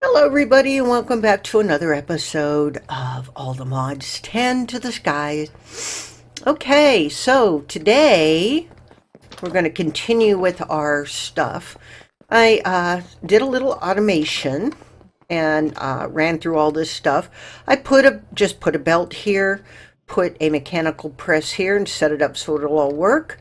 Hello, everybody, and welcome back to another episode of All the Mods 10 to the Skies. Okay, so today we're going to continue with our stuff. I did a little automation and ran through all this stuff. I just put a belt here, put a mechanical press here, and set it up so it'll all work.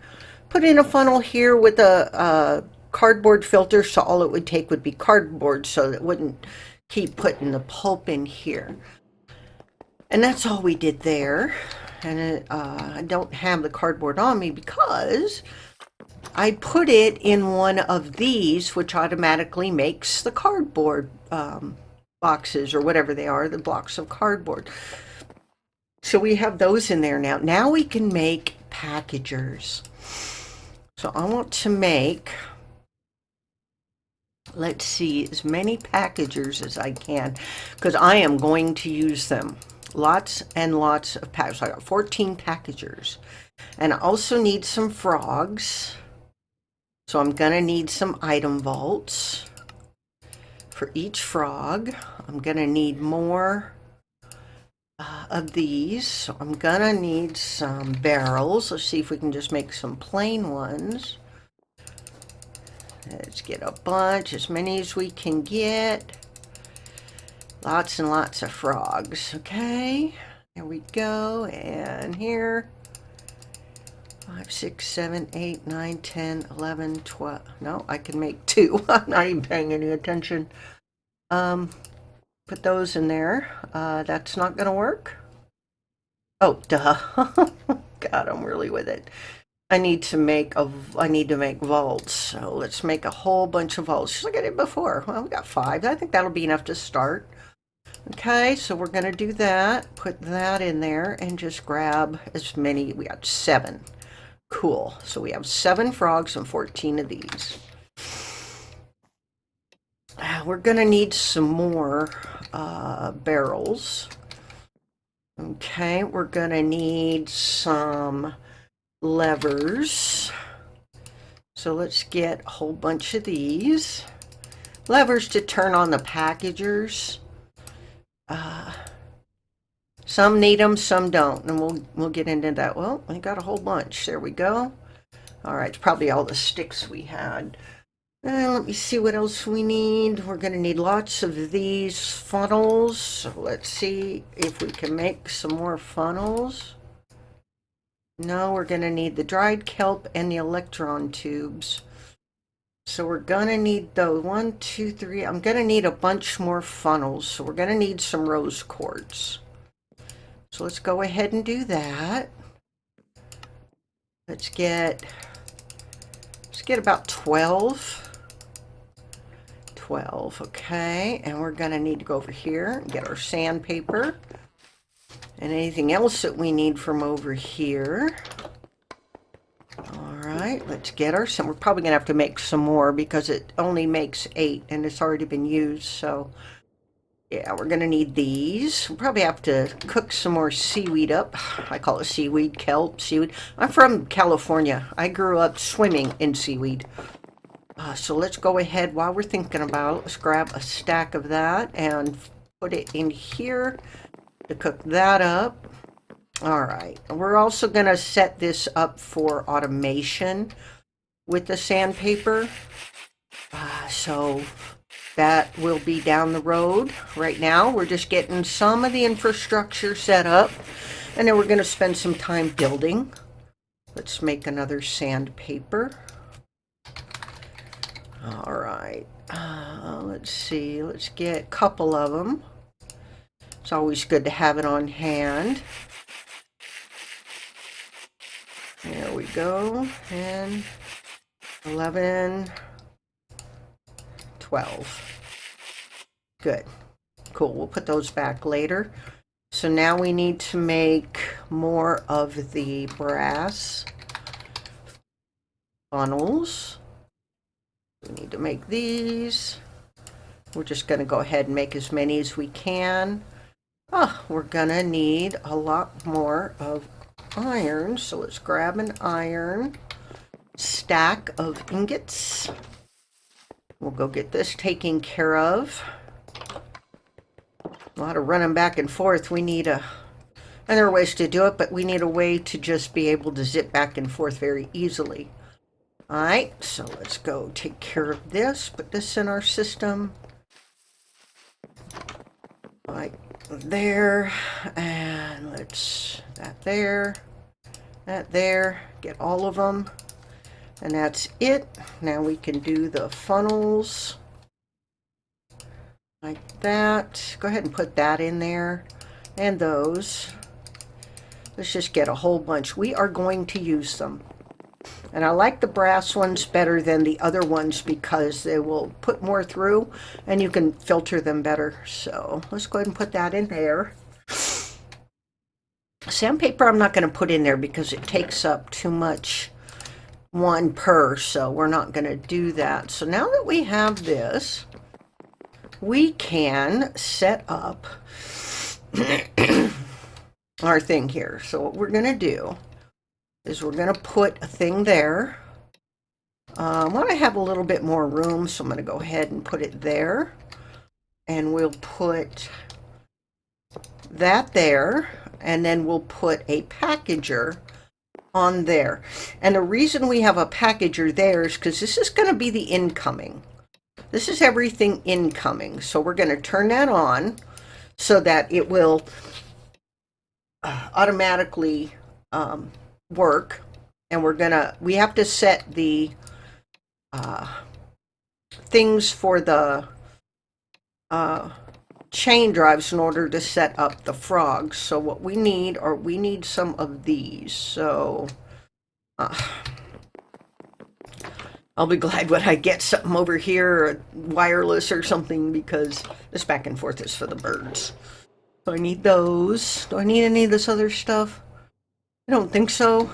Put in a funnel here with a cardboard filter, so all it would take would be cardboard, so it wouldn't keep putting the pulp in here. And that's all we did there. And I don't have the cardboard on me because I put it in one of these, which automatically makes the cardboard boxes or whatever they are, the blocks of cardboard. So we have those in there now. Now we can make packagers. So I want to make, let's see, as many packagers as I can because I am going to use them. Lots and lots of packagers. So I got 14 packagers. And I also need some frogs. So I'm going to need some item vaults for each frog. I'm going to need more of these. So I'm going to need some barrels. Let's see if we can just make some plain ones. Let's get a bunch, as many as we can get. Lots and lots of frogs. Okay, there we go. And here, 5, 6, 7, 8, 9, 10, 11, 12. No, I can make 2. I'm not even paying any attention. Put those in there. That's not going to work. Oh, duh. God, I'm really with it. I need to make vaults. So let's make a whole bunch of vaults. Just like I did before. Well, we got 5. I think that'll be enough to start. Okay, so we're going to do that. Put that in there and just grab as many. We got 7. Cool. So we have 7 frogs and 14 of these. We're going to need some more barrels. Okay, we're going to need some levers. So let's get a whole bunch of these. Levers to turn on the packagers. Some need them, some don't, and we'll get into that. Well, we got a whole bunch. There we go. All right, it's probably all the sticks we had. Let me see what else we need. We're going to need lots of these funnels. So let's see if we can make some more funnels. No, we're going to need the dried kelp and the electron tubes. So we're going to need those. 1, 2, 3. I'm going to need a bunch more funnels. So we're going to need some rose quartz. So let's go ahead and do that. Let's get about 12. 12, okay. And we're going to need to go over here and get our sandpaper and anything else that we need from over here. All right, let's get our some. We're probably going to have to make some more because it only makes 8 and it's already been used. So yeah, we're going to need these. We'll probably have to cook some more seaweed up. I call it seaweed, kelp, seaweed. I'm from California. I grew up swimming in seaweed. So let's go ahead while we're thinking about it. Let's grab a stack of that and put it in here to cook that up. All right. We're also going to set this up for automation with the sandpaper. So that will be down the road. Right now, we're just getting some of the infrastructure set up, and then we're going to spend some time building. Let's make another sandpaper. All right. Let's see. Let's get a couple of them. It's always good to have it on hand. There we go. And 11, 12. Good. Cool. We'll put those back later. So now we need to make more of the brass funnels. We need to make these. We're just going to go ahead and make as many as we can. We're going to need a lot more of iron. So let's grab an iron stack of ingots. We'll go get this taken care of. A lot of running back and forth. We need a, and there are ways to do it, but we need a way to just be able to zip back and forth very easily. All right, so let's go take care of this. Put this in our system. Right there, and let's, that there, get all of them, and that's it. Now we can do the funnels like that. Go ahead and put that in there, and those. Let's just get a whole bunch. We are going to use them. And I like the brass ones better than the other ones because they will put more through and you can filter them better. So let's go ahead and put that in there. Sandpaper I'm not going to put in there because it takes up too much, one per, so we're not going to do that. So now that we have this, we can set up our thing here. So what we're going to do is we're going to put a thing there. I want to have a little bit more room, so I'm going to go ahead and put it there. And we'll put that there, and then we'll put a packager on there. And the reason we have a packager there is because this is going to be the incoming. This is everything incoming. So we're going to turn that on so that it will automatically work. And we have to set the things for the chain drives in order to set up the frogs. So what we need some of these. So I'll be glad when I get something over here, wireless or something, because this back and forth is for the birds. So I need those. Do I need any of this other stuff? I don't think so.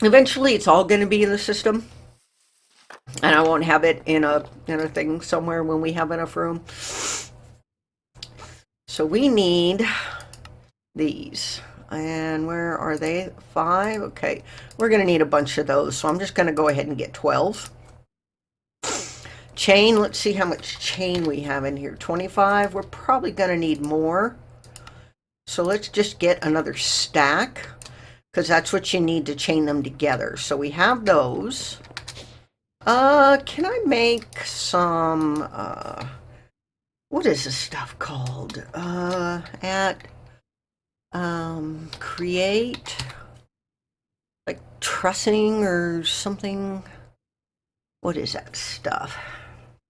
Eventually it's all going to be in the system. And I won't have it in a thing somewhere when we have enough room. So we need these. And where are they? 5? Okay. We're going to need a bunch of those. So I'm just going to go ahead and get 12. Chain. Let's see how much chain we have in here. 25. We're probably going to need more. So let's just get another stack, because that's what you need to chain them together. So we have those. Can I make some, what is this stuff called? Create, like trussing or something. What is that stuff?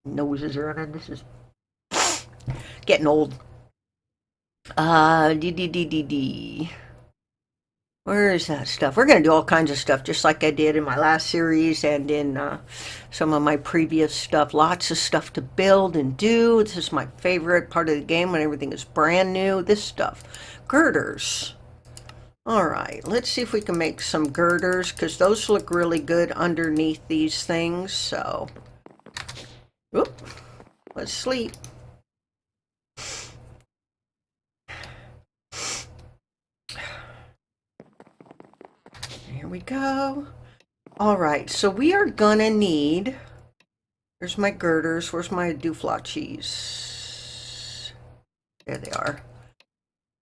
Noses are running. This is getting old. Where is that stuff? We're going to do all kinds of stuff, just like I did in my last series and in some of my previous stuff. Lots of stuff to build and do. This is my favorite part of the game when everything is brand new. This stuff. Girders. All right, let's see if we can make some girders, because those look really good underneath these things. So, whoop, let's sleep. Here we go. All right, so we are gonna need, there's my girders. Where's my douflachies? There they are.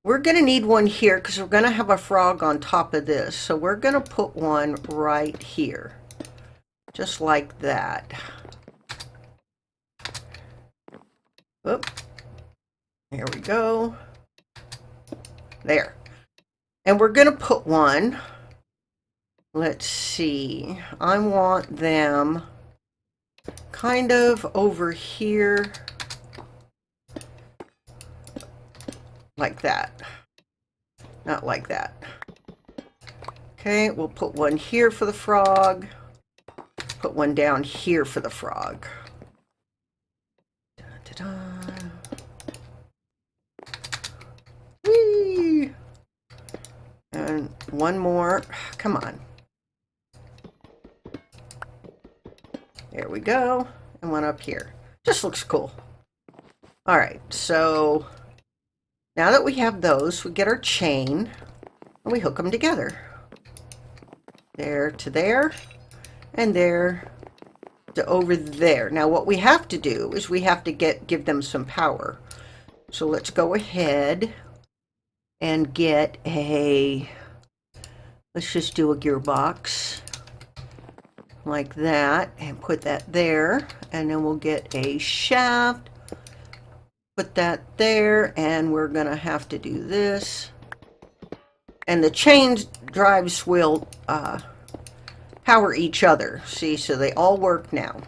We're gonna need one here because we're gonna have a frog on top of this. So we're gonna put one right here, just like that. Oop. Here we go. There. And we're gonna put one, let's see, I want them kind of over here, like that. Not like that. Okay, we'll put one here for the frog. Put one down here for the frog. Da-da-da. Whee! And one more. Come on. There we go. And one up here. Just looks cool. All right, so now that we have those, we get our chain and we hook them together. There to there, and there to over there. Now what we have to do is we have to give them some power. So let's go ahead and get let's just do a gearbox like that and put that there, and then we'll get a shaft, put that there, and we're gonna have to do this. And the chain drives will power each other. See, so they all work now.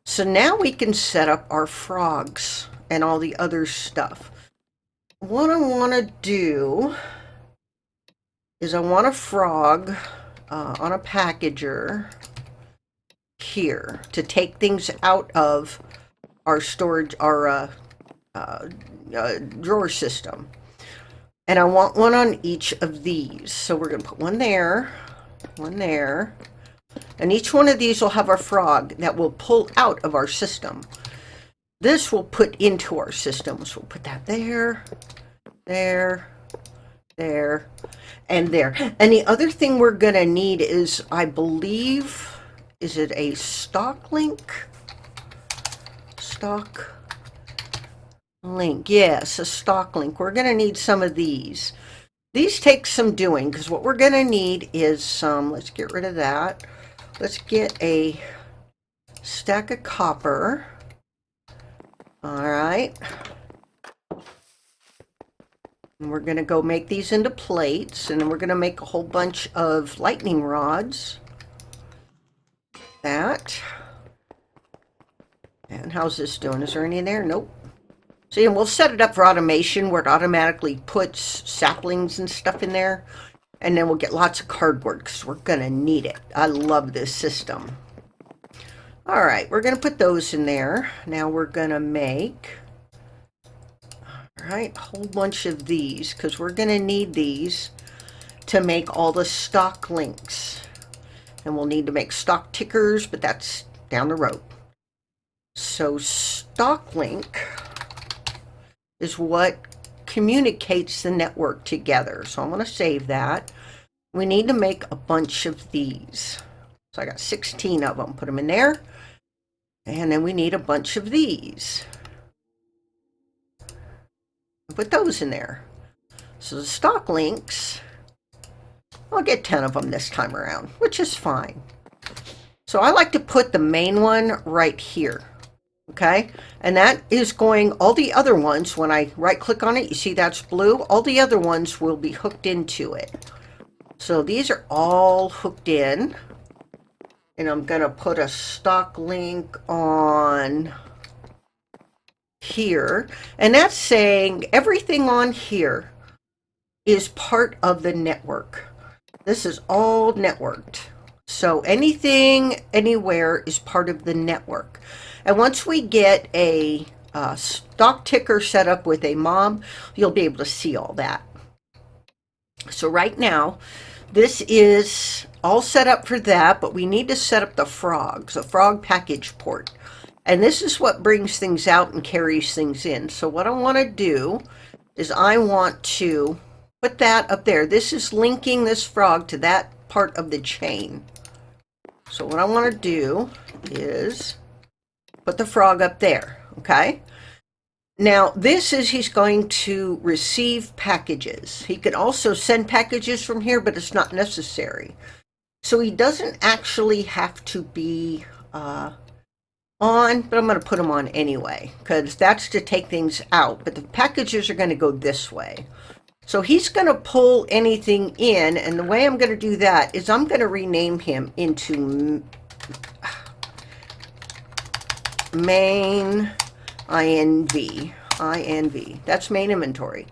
So now we can set up our frogs and all the other stuff. What I want to do is I want a frog on a packager here to take things out of our storage, our drawer system. And I want one on each of these. So we're going to put one there, and each one of these will have a frog that will pull out of our system. This will put into our system. So we'll put that there, there, there, and there. And the other thing we're going to need is, I believe, is it a stock link? Stock link. Yes, a stock link. We're going to need some of these. These take some doing, because what we're going to need is some, let's get rid of that. Let's get a stack of copper. All right. And we're going to go make these into plates, and then we're going to make a whole bunch of lightning rods. That. And how's this doing? Is there any in there? Nope. See, and we'll set it up for automation where it automatically puts saplings and stuff in there. And then we'll get lots of cardboard because we're going to need it. I love this system. All right, we're going to put those in there. Now we're going to make, all right, a whole bunch of these because we're going to need these to make all the stock links. And we'll need to make stock tickers, but that's down the road. So stock link is what communicates the network together. So I'm going to save that. We need to make a bunch of these. So I got 16 of them. Put them in there. And then we need a bunch of these. Put those in there. So the stock links, I'll get 10 of them this time around, which is fine. So I like to put the main one right here. Okay, and that is going, all the other ones, when I right click on it, you see that's blue, all the other ones will be hooked into it. So these are all hooked in, and I'm going to put a stock link on here, and that's saying everything on here is part of the network. This is all networked. So anything, anywhere is part of the network. And once we get a stock ticker set up with a mob, you'll be able to see all that. So right now, this is all set up for that, but we need to set up the frogs, a frog package port. And this is what brings things out and carries things in. So what I want to do is I want to put that up there. This is linking this frog to that part of the chain. So what I want to do is put the frog up there, okay? Now, this is, he's going to receive packages. He can also send packages from here, but it's not necessary. So he doesn't actually have to be on, but I'm going to put him on anyway, because that's to take things out. But the packages are going to go this way. So he's going to pull anything in, and the way I'm going to do that is I'm going to rename him into main INV. That's main inventory.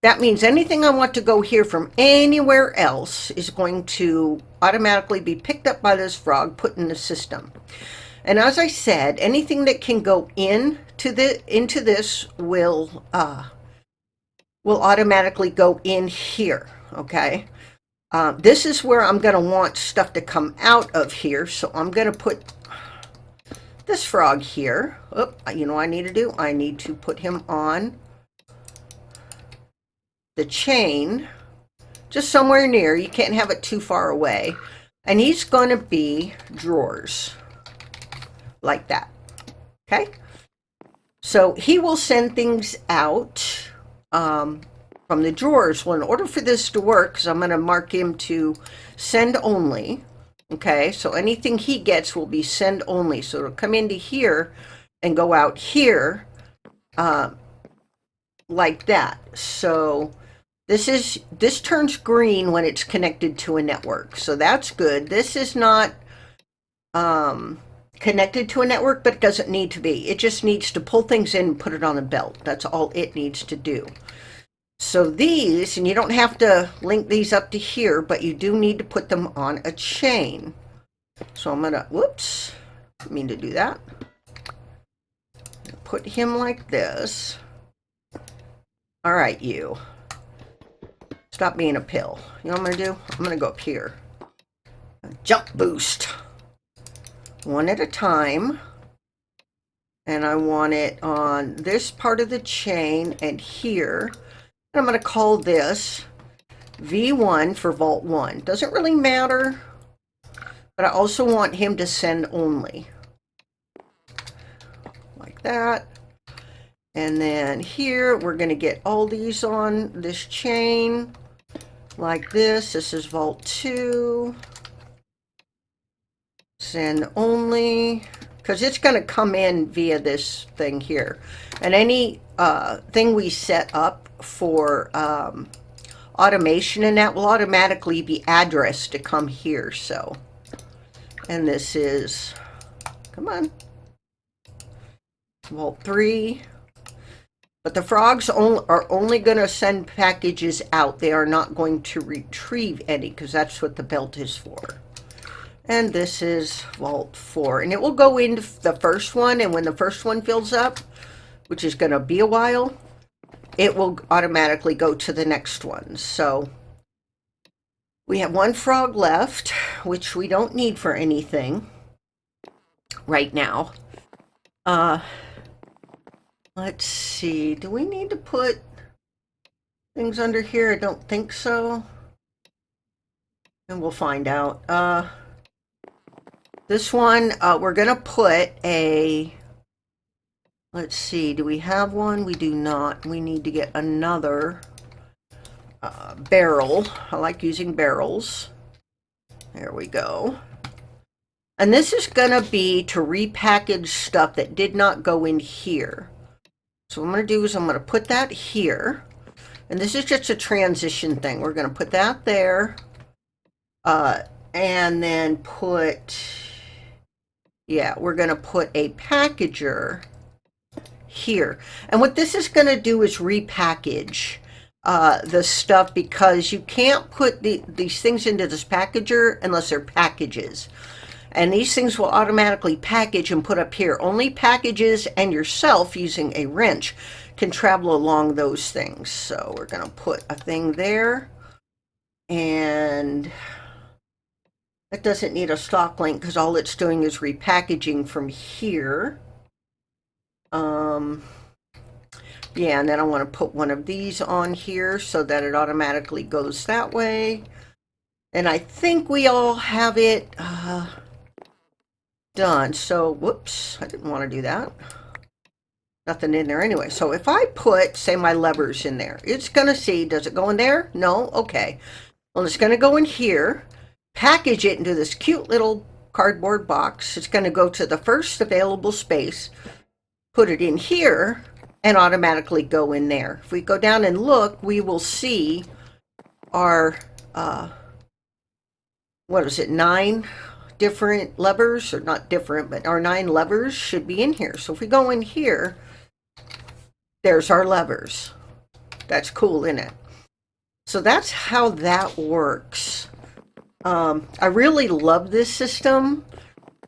That means anything I want to go here from anywhere else is going to automatically be picked up by this frog, put in the system. And as I said, anything that can go into this will automatically go in here. Okay. This is where I'm going to want stuff to come out of here. So I'm going to put this frog here. Oh, you know what I need to do? I need to put him on the chain, just somewhere near. You can't have it too far away. And he's going to be drawers. like that. Okay? So he will send things out from the drawers. Well, in order for this to work, because I'm going to mark him to send only. Okay, so anything he gets will be send only. So it'll come into here and go out here like that. So this turns green when it's connected to a network. So that's good. This is not connected to a network, but it doesn't need to be. It just needs to pull things in and put it on a belt. That's all it needs to do. So these, and you don't have to link these up to here, but you do need to put them on a chain. So I'm gonna, whoops, didn't mean to do that. Put him like this. All right, you. Stop being a pill. You know what I'm gonna do? I'm gonna go up here. Jump boost. One at a time. And I want it on this part of the chain and here. And I'm going to call this V1 for Vault 1. Doesn't really matter, but I also want him to send only. Like that. And then here, we're going to get all these on this chain. Like this. This is Vault 2. Send only. Because it's going to come in via this thing here. And any thing we set up for automation and that will automatically be addressed to come here. So, and this is, come on, Vault 3. But the frogs are only going to send packages out. They are not going to retrieve any because that's what the belt is for. And this is Vault 4. And it will go into the first one. And when the first one fills up, which is going to be a while, it will automatically go to the next one. So we have one frog left, which we don't need for anything right now. Let's see. Do we need to put things under here? I don't think so. And we'll find out. This one, we're going to put a... Let's see, do we have one? We do not. We need to get another barrel. I like using barrels. There we go. And this is going to be to repackage stuff that did not go in here. So what I'm going to do is I'm going to put that here. And this is just a transition thing. We're going to put that there. And then put... Yeah, we're going to put a packager here. And what this is going to do is repackage the stuff, because you can't put these things into this packager unless they're packages. And these things will automatically package and put up here. Only packages and yourself using a wrench can travel along those things. So we're going to put a thing there. And it doesn't need a stock link because all it's doing is repackaging from here. Yeah, and then I want to put one of these on here so that it automatically goes that way. And I think we all have it done. So, whoops, I didn't want to do that. Nothing in there anyway. So if I put, say, my levers in there, it's going to see, does it go in there? No? Okay. Well, it's going to go in here, package it into this cute little cardboard box. It's going to go to the first available space, put it in here, and automatically go in there. If we go down and look, we will see our, what is it, 9 different levers, or not different, but our 9 levers should be in here. So if we go in here, there's our levers. That's cool, isn't it? So that's how that works. I really love this system.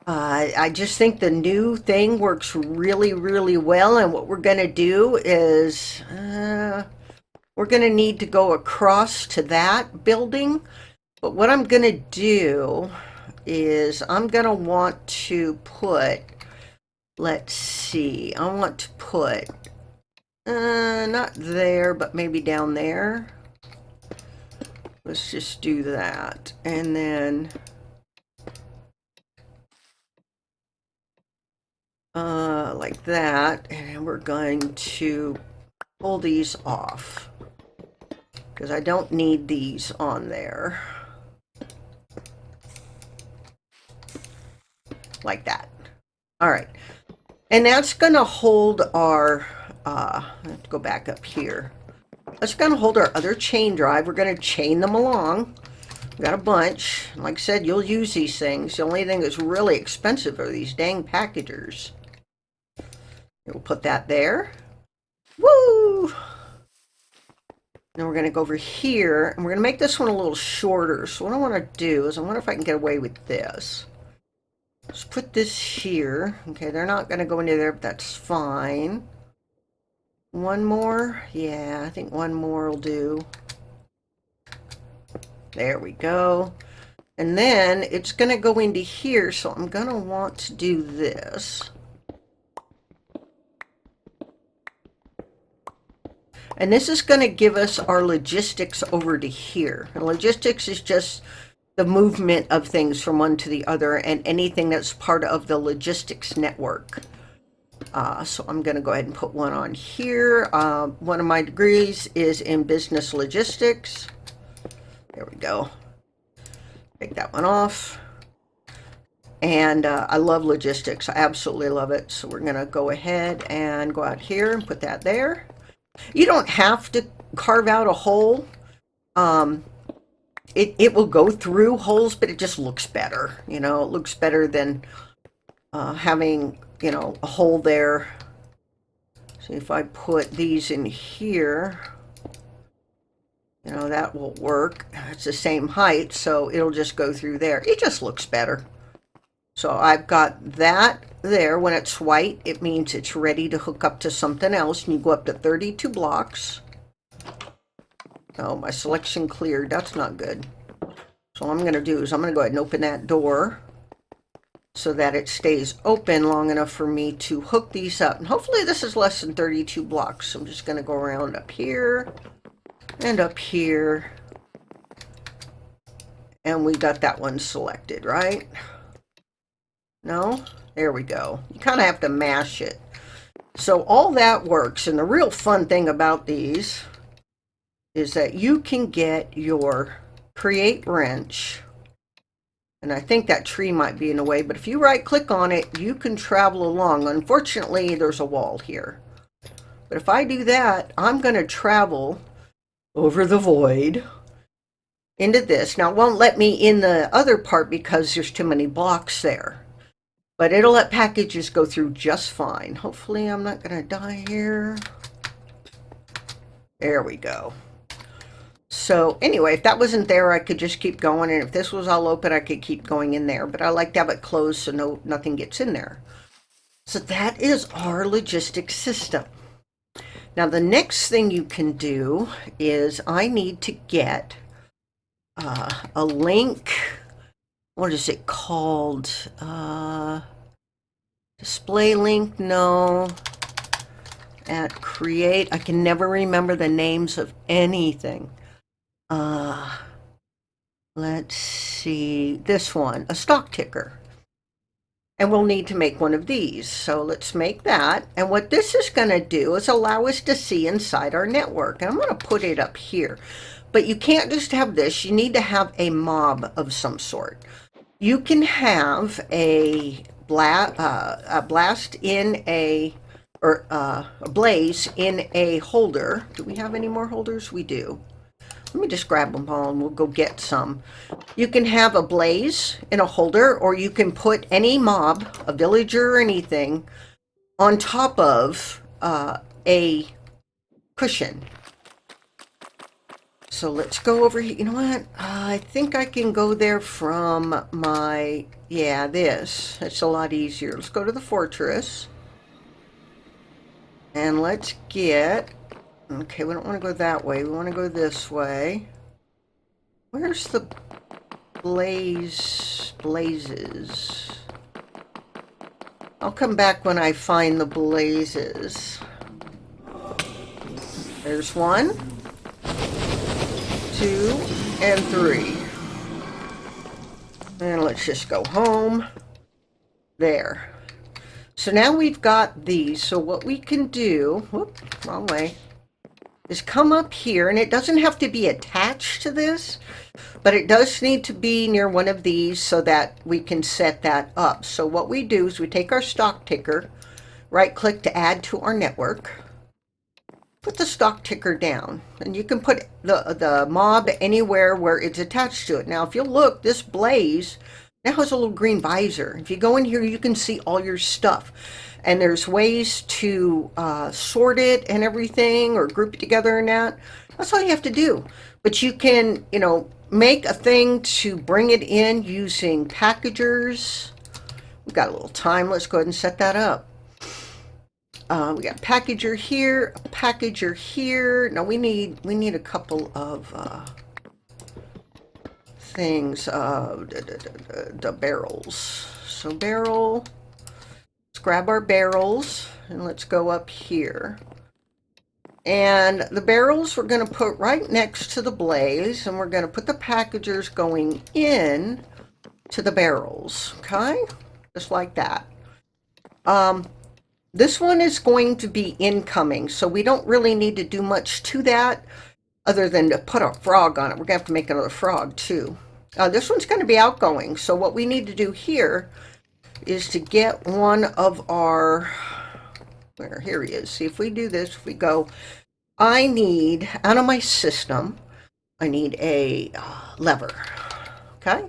I just think the new thing works really, really well. And what we're going to do is we're going to need to go across to that building. But what I'm going to do is I'm going to want to put, let's see, I want to put, not there, but maybe down there. Let's just do that. And then like that, and we're going to pull these off because I don't need these on there. Like that. All right. And that's going to hold our, I have to go back up here. That's going to hold our other chain drive. We're going to chain them along. We've got a bunch. Like I said, you'll use these things. The only thing that's really expensive are these dang packagers. We'll put that there. Woo! Then we're going to go over here, and we're going to make this one a little shorter. So what I want to do is I wonder if I can get away with this. Let's put this here. Okay, they're not going to go into there, but that's fine. One more? Yeah, I think one more will do. There we go. And then it's going to go into here, so I'm going to want to do this. And this is going to give us our logistics over to here. And logistics is just the movement of things from one to the other and anything that's part of the logistics network. So I'm going to go ahead and put one on here. One of my degrees is in business logistics. There we go. Take that one off. And I love logistics. I absolutely love it. So we're going to go ahead and go out here and put that there. You don't have to carve out a hole. It will go through holes, but it just looks better. You know, it looks better than having, you know, a hole there. So if I put these in here, you know, that will work. It's the same height, so it'll just go through there. It just looks better. So I've got that there. When it's white, it means it's ready to hook up to something else. And you go up to 32 blocks. Oh, my selection cleared. That's not good. So what I'm going to do is I'm going to go ahead and open that door so that it stays open long enough for me to hook these up. And hopefully this is less than 32 blocks. So I'm just going to go around up here and up here. And we got that one selected, right? No? There we go. You kind of have to mash it. So all that works. And the real fun thing about these is that you can get your create wrench, and I think that tree might be in the way, but if you right click on it, you can travel along. Unfortunately, there's a wall here. But if I do that, I'm going to travel over the void into this. Now, it won't let me in the other part because there's too many blocks there. But it'll let packages go through just fine. Hopefully, I'm not going to die here. There we go. So anyway, if that wasn't there, I could just keep going. And if this was all open, I could keep going in there. But I like to have it closed so nothing gets in there. So that is our logistics system. Now, the next thing you can do is I need to get a link. What is it called? Display link? No. At create. I can never remember the names of anything. Let's see, this one, a stock ticker. And we'll need to make one of these. So let's make that. And what this is going to do is allow us to see inside our network. And I'm going to put it up here. But you can't just have this. You need to have a mob of some sort. You can have a blast in a, or a blaze in a holder. Do we have any more holders? We do. Let me just grab them all and we'll go get some. You can have a blaze in a holder, or you can put any mob, a villager or anything, on top of a cushion. So let's go over here. You know what? I think I can go there from my, yeah, this. It's a lot easier. Let's go to the fortress. And let's get, okay, we don't want to go that way. We want to go this way. Where's the blazes? I'll come back when I find the blazes. There's 1, 2, and 3. And let's just go home. There. So now we've got these. So what we can do, whoop, wrong way, is come up here, and it doesn't have to be attached to this, but it does need to be near one of these so that we can set that up. So what we do is we take our stock ticker, right click to add to our network, put the stock ticker down, and you can put the mob anywhere where it's attached to it. Now if you'll look, this blaze now has a little green visor. If you go in here, you can see all your stuff. And there's ways to sort it and everything, or group it together and that. That's all you have to do. But you can, you know, make a thing to bring it in using packagers. We've got a little time. Let's go ahead and set that up. We got packager here, a packager here. Now we need a couple of things. The barrels. So barrel. Let's grab our barrels and let's go up here. And the barrels we're going to put right next to the blaze, and we're going to put the packagers going in to the barrels. Okay, just like that. This one is going to be incoming, so we don't really need to do much to that other than to put a frog on it. We're going to have to make another frog too. This one's going to be outgoing, so what we need to do here is to get one of our, here he is. See, if we do this, if we go, I need, out of my system, I need a lever. Okay,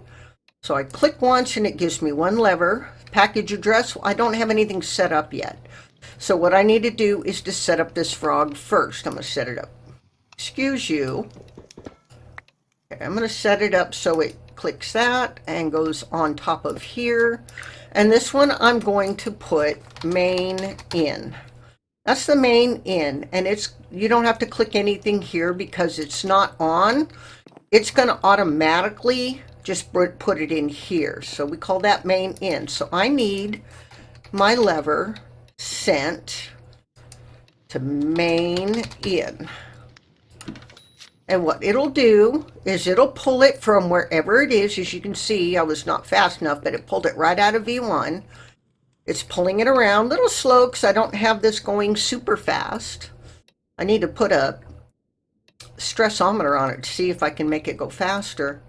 so I click once and it gives me one lever. Package address, I don't have anything set up yet. So what I need to do is to set up this frog first. I'm going to set it up. Excuse you. Okay, I'm going to set it up so it clicks that and goes on top of here. And this one I'm going to put main in. That's the main in, and it's, you don't have to click anything here because it's not on. It's going to automatically just put it in here. So we call that main in. So I need my lever sent to main in. And what it'll do is it'll pull it from wherever it is. As you can see, I was not fast enough, but it pulled it right out of V1. It's pulling it around a little slow because I don't have this going super fast. I need to put a stressometer on it to see if I can make it go faster.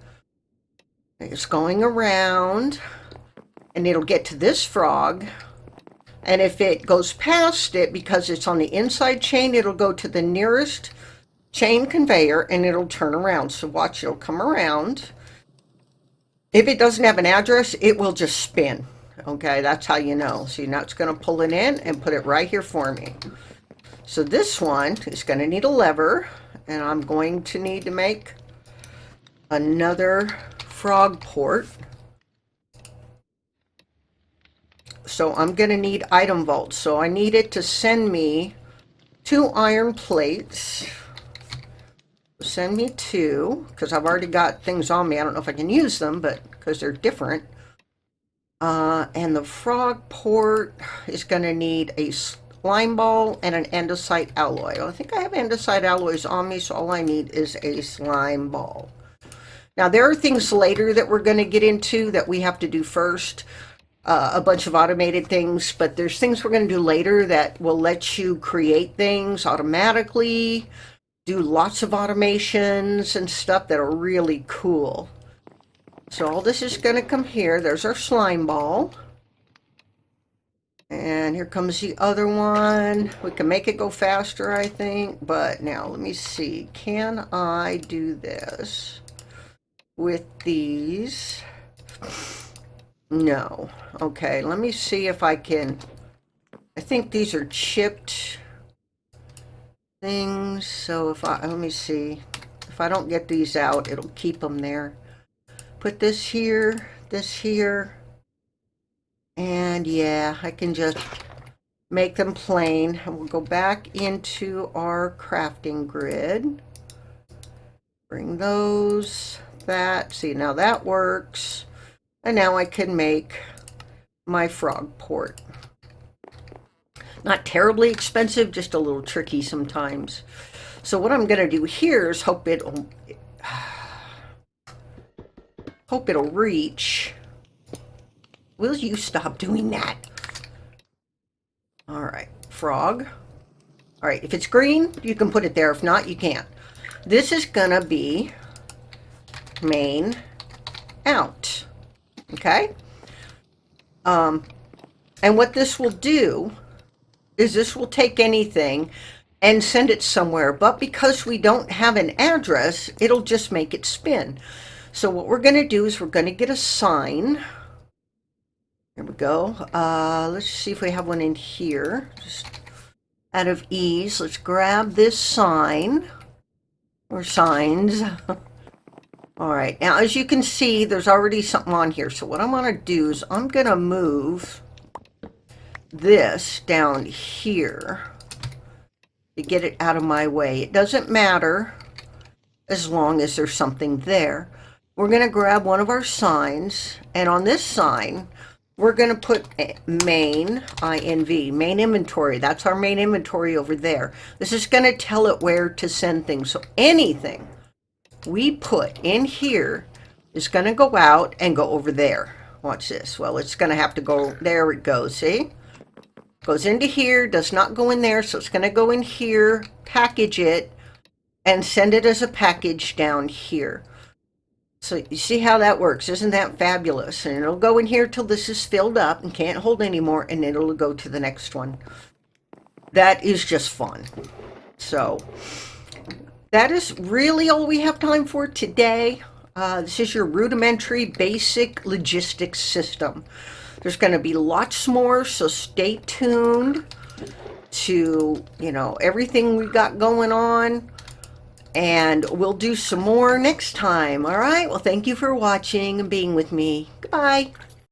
It's going around, and it'll get to this frog. And if it goes past it, because it's on the inside chain, it'll go to the nearest chain conveyor and it'll turn around. So watch, it'll come around. If it doesn't have an address, it will just spin. Okay, that's how you know. See, now it's going to pull it in and put it right here for me. So this one is going to need a lever, and I'm going to need to make another frog port. So I'm going to need item vaults. So I need it to send me 2 iron plates. Send me 2, because I've already got things on me. I don't know if I can use them, but because they're different. And the frog port is going to need a slime ball and an andesite alloy. I think I have andesite alloys on me, so all I need is a slime ball. Now, there are things later that we're going to get into that we have to do first. A bunch of automated things, but there's things we're going to do later that will let you create things automatically, do lots of automations and stuff that are really cool. So all this is going to come here. There's our slime ball. And here comes the other one. We can make it go faster, I think. But now, let me see. Can I do this with these? No. Okay, let me see if I can. I think these are chipped things. So if I, let me see. If I don't get these out, it'll keep them there. Put this here, and yeah, I can just make them plain. And we'll go back into our crafting grid. Bring those, that, see, now that works. And now I can make my frog port. Not terribly expensive, just a little tricky sometimes. So what I'm going to do here is hope it'll reach. Will you stop doing that? All right, frog. All right, if it's green, you can put it there. If not, you can't. This is gonna be main out, okay? And what this will do is this will take anything and send it somewhere. But because we don't have an address, it'll just make it spin. So what we're going to do is we're going to get a sign. Here we go. Let's see if we have one in here. Just out of ease, let's grab this sign or signs. All right, now as you can see, there's already something on here. So what I'm going to do is I'm going to move this down here to get it out of my way. It doesn't matter as long as there's something there. We're going to grab one of our signs, and on this sign we're going to put main, INV, main inventory. That's our main inventory over there. This is going to tell it where to send things. So anything we put in here is going to go out and go over there. Watch this. Well, it's going to have to go, there it goes, see? Goes into here, does not go in there, so it's going to go in here, package it, and send it as a package down here. So you see how that works. Isn't that fabulous? And it'll go in here till this is filled up and can't hold anymore, and then it'll go to the next one. That is just fun. So that is really all we have time for today. This is your rudimentary basic logistics system. There's going to be lots more, so stay tuned to, everything we got going on, and we'll do some more next time. All right, well, thank you for watching and being with me. Goodbye.